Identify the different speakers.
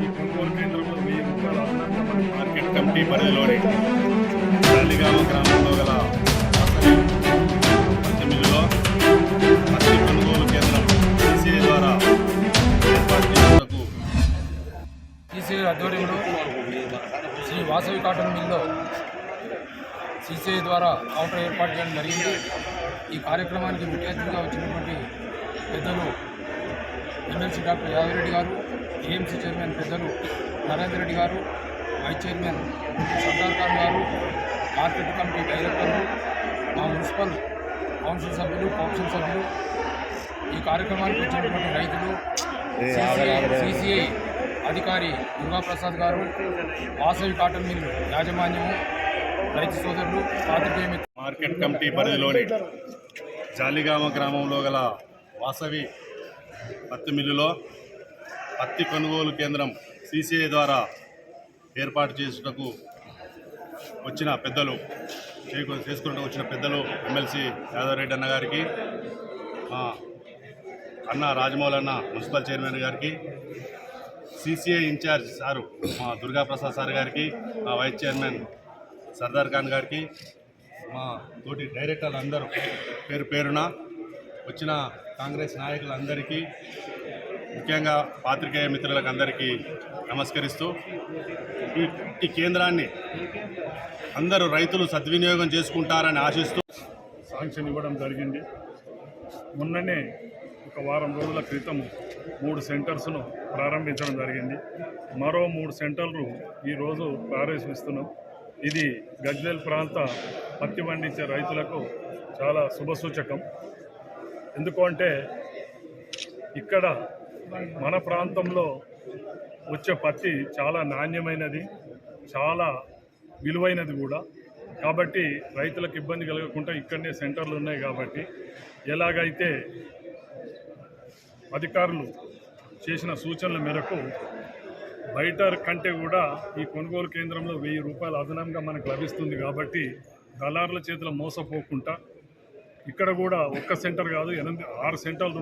Speaker 1: ఈ కొనుగోలు కేంద్రంలో 1000 రూపాయల అదనంగా మన మార్కెట్ కమిటీ పరిధిలోని జాలిగామ గ్రామంలో గల పత్తి మిల్లులో పత్తి కొనుగోలు కేంద్రం సీసీఐ ద్వారా ఏర్పాటు చేసినందుకు
Speaker 2: సీసీఐ ఆధ్వర్యంలో శ్రీ వాసవి కాటన్ మిల్లో సీసీఐ ద్వారా కౌంటర్ ఏర్పాటు చేయడం జరిగింది. ఈ కార్యక్రమానికి ముఖ్య అతిథిగా వచ్చినటువంటి పెద్దలు ఎమ్మెల్సీ డాక్టర్ యాదవరెడ్డి గారు, ఏఎంసీ చైర్మన్ పెద్దలు నరేందర్ రెడ్డి గారు, వైస్ చైర్మన్ సర్దార్ ఖాన్ గారు, మార్కెట్ కమిటీ డైరెక్టర్లు, మా మున్సిపల్ కౌన్సిల్ సభ్యులు, కౌన్సిల్ సభ్యులు, ఈ కార్యక్రమానికి వచ్చినటువంటి రైతులు, సీసీఐ అధికారి దుర్గాప్రసాద్ గారు, వాసవి కాటన్ మిల్ యాజమాన్యము, రైతు సోదరులు, పాత్రికేయ
Speaker 1: మార్కెట్ కమిటీ పరిధిలోని జాలిగామ గ్రామంలో గల వాసవి పత్తి మిల్లులో పత్తి కొనుగోలు కేంద్రం సీసీఐ ద్వారా ఏర్పాటు చేసుటకు వచ్చిన పెద్దలు చేసుకుంటూ వచ్చిన పెద్దలు ఎమ్మెల్సీ యాదవరెడ్డి అన్న గారికి, అన్న రాజమౌళి అన్న మున్సిపల్ చైర్మన్ గారికి, సీసీఐ ఇన్ఛార్జ్ సారు మా దుర్గాప్రసాద్ సార్ గారికి, మా వైస్ చైర్మన్ సర్దార్ ఖాన్ గారికి, మా తోటి డైరెక్టర్లు అందరూ పేరు పేరున వచ్చిన కాంగ్రెస్ నాయకులందరికీ, ముఖ్యంగా పాత్రికేయ మిత్రులకు అందరికీ నమస్కరిస్తూ ఈ కేంద్రాన్ని అందరూ రైతులు సద్వినియోగం చేసుకుంటారని ఆశిస్తూ శాంక్షన్ ఇవ్వడం జరిగింది. మొన్ననే ఒక వారం రోజుల క్రితం 3 సెంటర్స్ను ప్రారంభించడం జరిగింది. మరో 3 సెంటర్లు ఈరోజు ప్రారంభిస్తున్నాం. ఇది గజ్వేల్ ప్రాంత పత్తి పండించే రైతులకు చాలా శుభసూచకం. ఎందుకంటే ఇక్కడ మన ప్రాంతంలో వచ్చే పత్తి చాలా నాణ్యమైనది, చాలా విలువైనది కూడా. కాబట్టి రైతులకు ఇబ్బంది కలగకుండా ఇక్కడనే సెంటర్లు ఉన్నాయి. కాబట్టి ఎలాగైతే అధికారులు చేసిన సూచనల మేరకు బయట కంటే కూడా ఈ కొనుగోలు కేంద్రంలో 1000 రూపాయలు అదనంగా మనకు లభిస్తుంది. కాబట్టి దళారుల చేతిలో మోసపోకుండా ఇక్కడ కూడా ఒక్క సెంటర్ కాదు, 6 సెంటర్లు